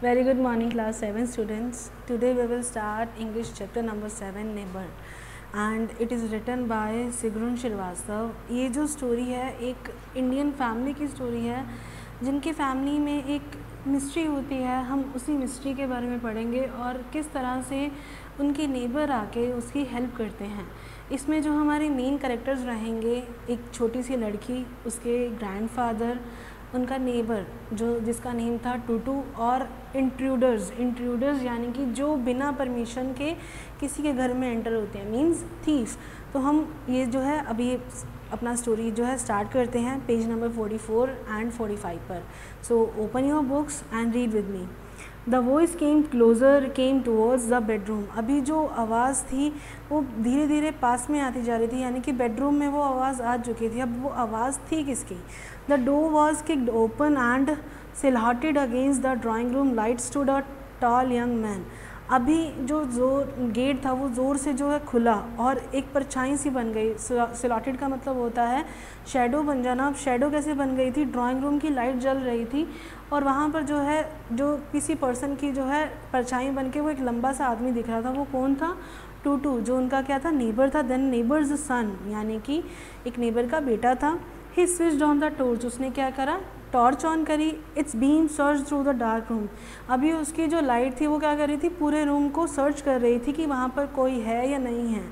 Very good morning, class 7 students. Today we will start English chapter number 7, Neighbor, and it is written by Sigrun Shrivastava. ये जो story है एक Indian family की story है जिनकी family में एक मिस्ट्री होती है. हम उसी मिस्ट्री के बारे में पढ़ेंगे और किस तरह से उनके नेबर आके उसकी हेल्प करते हैं. इसमें जो हमारे मेन कैरेक्टर्स रहेंगे, एक छोटी सी लड़की, उसके ग्रैंडफादर, उनका नेबर जो जिसका नेम था टूटू, और इंट्रूडर्स यानी कि जो बिना परमिशन के किसी के घर में एंटर होते हैं, मींस थीफ. तो हम ये जो है अभी अपना स्टोरी जो है स्टार्ट करते हैं पेज नंबर 44 एंड 45 पर. So open your books and read with me. The voice came towards the bedroom. अभी जो आवाज़ थी वो धीरे धीरे पास में आती जा रही थी, यानी कि बेडरूम में वो आवाज़ आ चुकी थी. अब वो आवाज़ थी किसकी? The door was kicked open and silhouetted against the drawing room light stood a tall young man. अभी जो गेट था वो ज़ोर से जो है खुला और एक परछाई सी बन गई. सिलॉटेड का मतलब होता है शेडो बन जाना. अब शेडो कैसे बन गई थी? ड्राइंग रूम की लाइट जल रही थी और वहाँ पर जो है जो किसी पर्सन की जो है परछाई बन के वो एक लंबा सा आदमी दिख रहा था. वो कौन था? टूटू, जो उनका क्या था? नेबर था. देन नेबर्स सन, यानी कि एक नेबर का बेटा था. ही स्विच्ड ऑन द टॉर्च. उसने क्या करा? टॉर्च ऑन करी. It's beam search through the dark room. अभी उसकी जो लाइट थी वो क्या कर रही थी? पूरे रूम को सर्च कर रही थी कि वहाँ पर कोई है या नहीं है.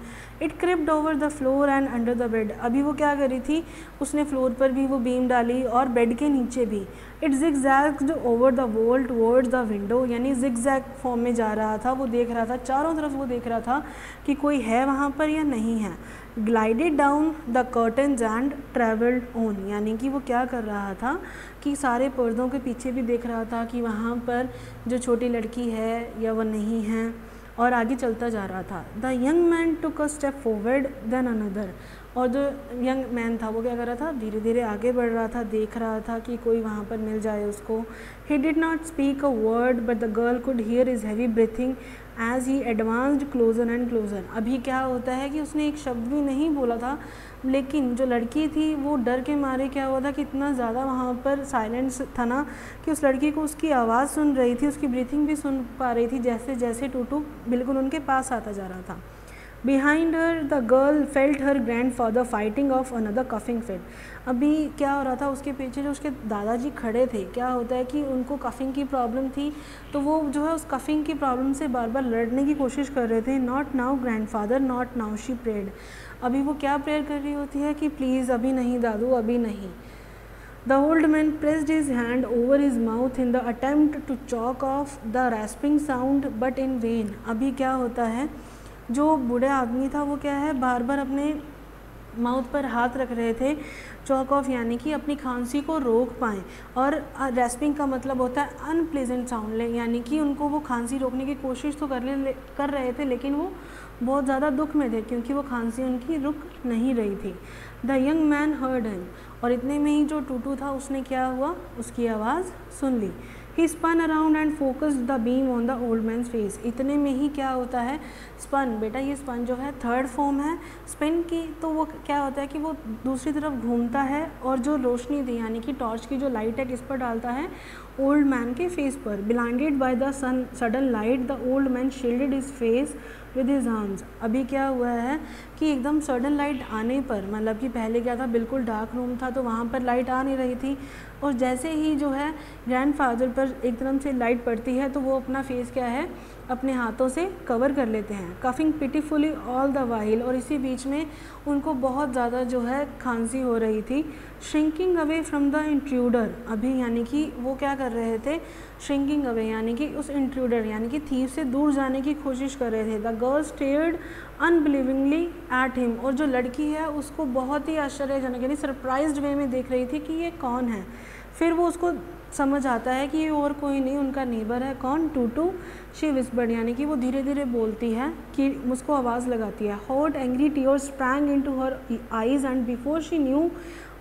It crept over the floor and under the bed. अभी वो क्या कर रही थी? उसने फ्लोर पर भी वो बीम डाली और बेड के नीचे भी. It zigzagged over the wall towards the window, यानी जिगजैग फॉर्म में जा रहा था. वो देख रहा था चारों तरफ, वो देख रहा था कि कोई है वहाँ पर या नहीं है. Glided down the curtains and travelled on, यानी कि वो क्या कर रहा था कि सारे पर्दों के पीछे भी देख रहा था कि वहाँ पर जो छोटी लड़की है या वो नहीं है, और आगे चलता जा रहा था. The young man took a step forward then another. और जो यंग मैन था वो क्या कर रहा था? धीरे धीरे आगे बढ़ रहा था, देख रहा था कि कोई वहाँ पर मिल जाए उसको. He did not speak a word but the girl could hear his heavy breathing as he advanced closer and closer. अभी क्या होता है कि उसने एक शब्द भी नहीं बोला था, लेकिन जो लड़की थी वो डर के मारे क्या हुआ था कि इतना ज़्यादा वहाँ पर साइलेंस था ना कि उस लड़की को उसकी आवाज़ सुन रही थी, उसकी ब्रीथिंग भी सुन पा रही थी, जैसे जैसे टूटू बिल्कुल उनके पास आता जा रहा था. Behind her, the girl felt her grandfather fighting off another coughing fit. अभी क्या हो रहा था? उसके पीछे जो उसके दादाजी खड़े थे, क्या होता है कि उनको कफिंग की प्रॉब्लम थी, तो वो जो है उस कफिंग की प्रॉब्लम से बार बार लड़ने की कोशिश कर रहे थे. Not now grandfather, not now, she prayed. अभी वो क्या प्रेयर कर रही होती है कि प्लीज़ अभी नहीं दादू, अभी नहीं. The old man pressed his hand over his mouth in the attempt to choke off the rasping sound, but in vain. अभी क्या होता है? जो बूढ़े आदमी था वो क्या है, बार बार अपने माउथ पर हाथ रख रहे थे. चॉक ऑफ यानी कि अपनी खांसी को रोक पाएँ, और रेस्पिंग का मतलब होता है अनप्लेजेंट साउंड, यानी कि उनको वो खांसी रोकने की कोशिश तो कर रहे थे, लेकिन वो बहुत ज़्यादा दुख में थे क्योंकि वो खांसी उनकी रुक नहीं रही थी. The young man heard him. और इतने में ही जो टूटू था उसने क्या हुआ? उसकी आवाज़ सुन ली. He spun around and focused the beam on the old man's face. इतने में ही क्या होता है? स्पन, बेटा ये स्पन जो है थर्ड फॉर्म है स्पिन की, तो वो क्या होता है कि वो दूसरी तरफ घूमता है और जो रोशनी थी यानी कि टॉर्च की जो लाइट है किस पर डालता है? ओल्ड मैन के फेस पर. Blinded by the sudden light the old man shielded his face with his arms. अभी क्या हुआ है कि एकदम सडन लाइट आने पर, मतलब कि पहले क्या था, बिल्कुल डार्क रूम था तो वहाँ पर लाइट आ नहीं रही थी, और जैसे ही जो है ग्रैंडफादर पर एकदम से लाइट पड़ती है तो वो अपना फेस क्या है, अपने हाथों से कवर कर लेते हैं. Coughing pitifully all the while. और इसी बीच में उनको बहुत ज़्यादा जो है खांसी हो रही थी. Shrinking away from the intruder. अभी यानी कि वो क्या कर रहे थे? श्रिंकिंग अवे यानी कि उस इंट्रूडर यानी कि थीफ से दूर जाने की कोशिश कर रहे थे. The girl stared unbelievingly at him. और जो लड़की है उसको बहुत ही आश्चर्यजनक यानी सरप्राइज्ड वे में देख रही थी कि ये कौन है. फिर वो उसको समझ आता है कि ये और कोई नहीं उनका नेबर है. कौन? टूटू. शी विस्पर्ड, यानी कि वो धीरे धीरे बोलती है कि मुझको आवाज़ लगाती है. Hot angry tears sprang into her eyes and before she knew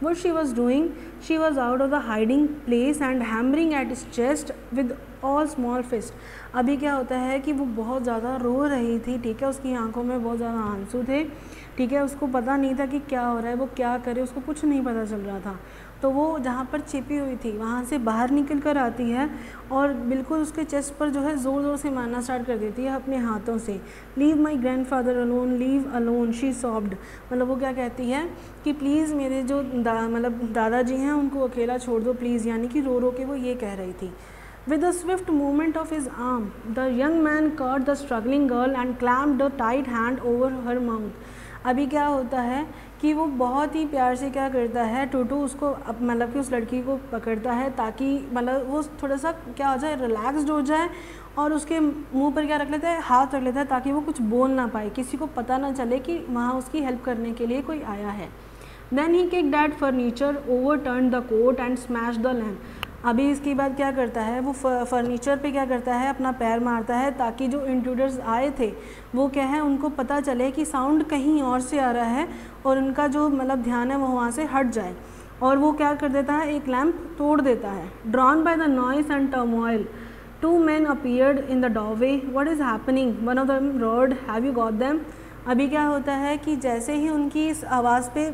what she was doing, she was out of the hiding place and hammering at his chest with all small fist. अभी क्या होता है कि वो बहुत ज़्यादा रो रही थी, ठीक है, उसकी आंखों में बहुत ज़्यादा आंसू थे, ठीक है, उसको पता नहीं था कि क्या हो रहा है, वो क्या करे, उसको कुछ नहीं पता चल रहा था. तो वो जहाँ पर छिपी हुई थी वहाँ से बाहर निकल कर आती है और बिल्कुल उसके चेस्ट पर जो है ज़ोर ज़ोर से मारना स्टार्ट कर देती है अपने हाथों से। Leave my grandfather alone, leave alone, she sobbed. मतलब वो क्या कहती है कि प्लीज़ मेरे जो दादाजी हैं उनको अकेला छोड़ दो प्लीज़, यानी कि रो रो के वो ये कह रही थी। With a swift movement of his arm, the young man caught the struggling girl and clamped a tight hand over her mouth. अभी क्या होता है कि वो बहुत ही प्यार से क्या करता है, टूटू उसको मतलब कि उस लड़की को पकड़ता है ताकि मतलब वो थोड़ा सा क्या हो जाए, रिलैक्सड हो जाए, और उसके मुंह पर क्या रख लेता है, हाथ रख लेता है ताकि वो कुछ बोल ना पाए, किसी को पता ना चले कि वहाँ उसकी हेल्प करने के लिए कोई आया है। Then he kicked at furniture, overturned the coat and smashed the lamp. अभी इसके बाद क्या करता है, वो फर्नीचर पे क्या करता है, अपना पैर मारता है ताकि जो इंट्रूडर्स आए थे वो क्या है, उनको पता चले कि साउंड कहीं और से आ रहा है और उनका जो मतलब ध्यान है वो वहाँ से हट जाए। और वो क्या कर देता है, एक लैंप तोड़ देता है। Drawn by the noise and turmoil, 2 men appeared in the doorway. What is happening? One of them roared, have you got them? अभी क्या होता है कि जैसे ही उनकी इस आवाज़ पे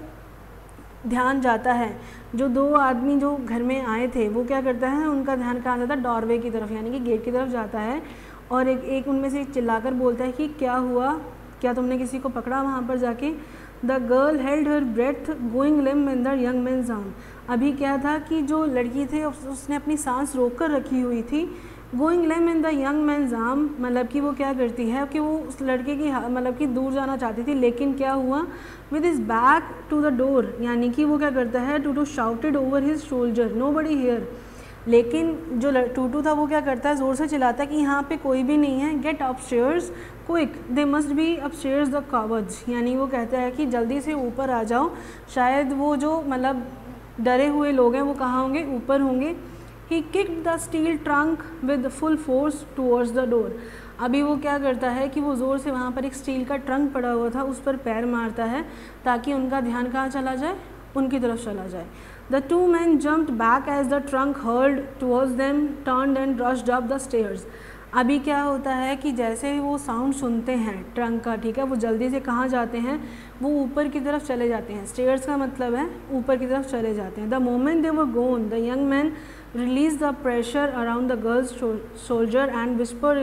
ध्यान जाता है, जो 2 आदमी जो घर में आए थे वो क्या करता है, उनका ध्यान कहाँ जाता है, डोरवे की तरफ यानी कि गेट की तरफ जाता है। और एक उनमें से चिल्लाकर बोलता है कि क्या हुआ, क्या तुमने किसी को पकड़ा वहाँ पर जाके। The girl held her breath going limp in the young man's arm. अभी क्या था कि जो लड़की थी उसने अपनी सांस रोक कर रखी हुई थी। Going limp in the young man's arm मतलब कि वो क्या करती है कि वो उस लड़के की मतलब कि दूर जाना चाहती थी, लेकिन क्या हुआ, with his back to the door यानी कि वो क्या करता है, Tutu shouted over his shoulder, nobody here. लेकिन जो टूटू था वो क्या करता है, ज़ोर से चिल्लाता है कि यहाँ पे कोई भी नहीं है। Get upstairs quick, they must be upstairs the cowards, यानी वो कहता है कि जल्दी से ऊपर आ जाओ, शायद वो जो मतलब डरे हुए लोग हैं वो कहाँ होंगे, ऊपर होंगे। He kicked the steel trunk with full force towards the door. अभी वो क्या करता है कि वो ज़ोर से वहाँ पर एक स्टील का ट्रंक पड़ा हुआ था उस पर पैर मारता है ताकि उनका ध्यान कहाँ चला जाए, उनकी तरफ चला जाए। The 2 men jumped back as the trunk hurled towards them, turned and rushed up the stairs. अभी क्या होता है कि जैसे ही वो साउंड सुनते हैं ट्रंक का, ठीक है, वो जल्दी से कहाँ जाते हैं, वो ऊपर की तरफ चले जाते हैं। स्टेयर्स का मतलब है ऊपर की तरफ चले जाते हैं। The moment they were gone, the young man release the pressure around the girl's shoulder and whisper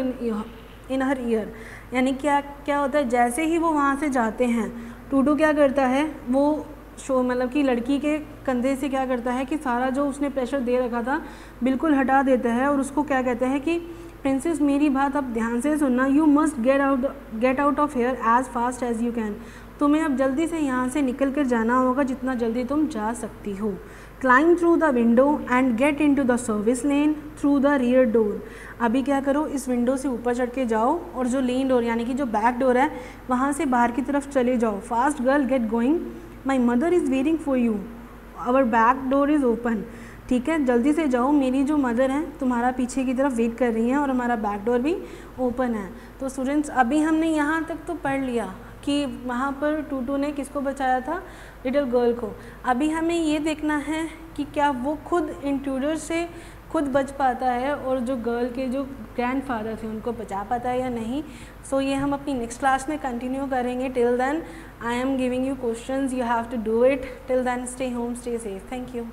in her ear. यानी क्या होता है, जैसे ही वो वहाँ से जाते हैं, टूटू क्या करता है, वो मतलब कि लड़की के कंधे से क्या करता है कि सारा जो उसने प्रेशर दे रखा था बिल्कुल हटा देता है और उसको क्या कहता है कि प्रिंसेस मेरी बात अब ध्यान से सुनना, you must get out of here as fast as you can. तुम्हें अब जल्दी से यहाँ से निकल कर जाना होगा जितना जल्दी तुम जा सकती हो। Climb through the window and get into the service lane through the rear door. अभी क्या करो, इस विंडो से ऊपर चढ़ के जाओ और जो लेन डोर यानी कि जो बैक डोर है वहाँ से बाहर की तरफ चले जाओ। Fast girl get going, my mother is waiting for you, our back door is open. ठीक है, जल्दी से जाओ, मेरी जो मदर हैं तुम्हारा पीछे की तरफ वेट कर रही हैं और हमारा बैक डोर भी ओपन है। तो स्टूडेंट्स अभी हमने यहाँ तक तो पढ़ लिया कि वहाँ पर टूटू ने किसको बचाया था, लिटिल गर्ल को। अभी हमें ये देखना है कि क्या वो खुद इंट्रूडर से खुद बच पाता है और जो गर्ल के जो ग्रैंडफादर थे उनको बचा पाता है या नहीं। सो ये हम अपनी नेक्स्ट क्लास में कंटिन्यू करेंगे। Till then I am giving you questions, you have to do it. Till then stay home, stay safe. Thank you.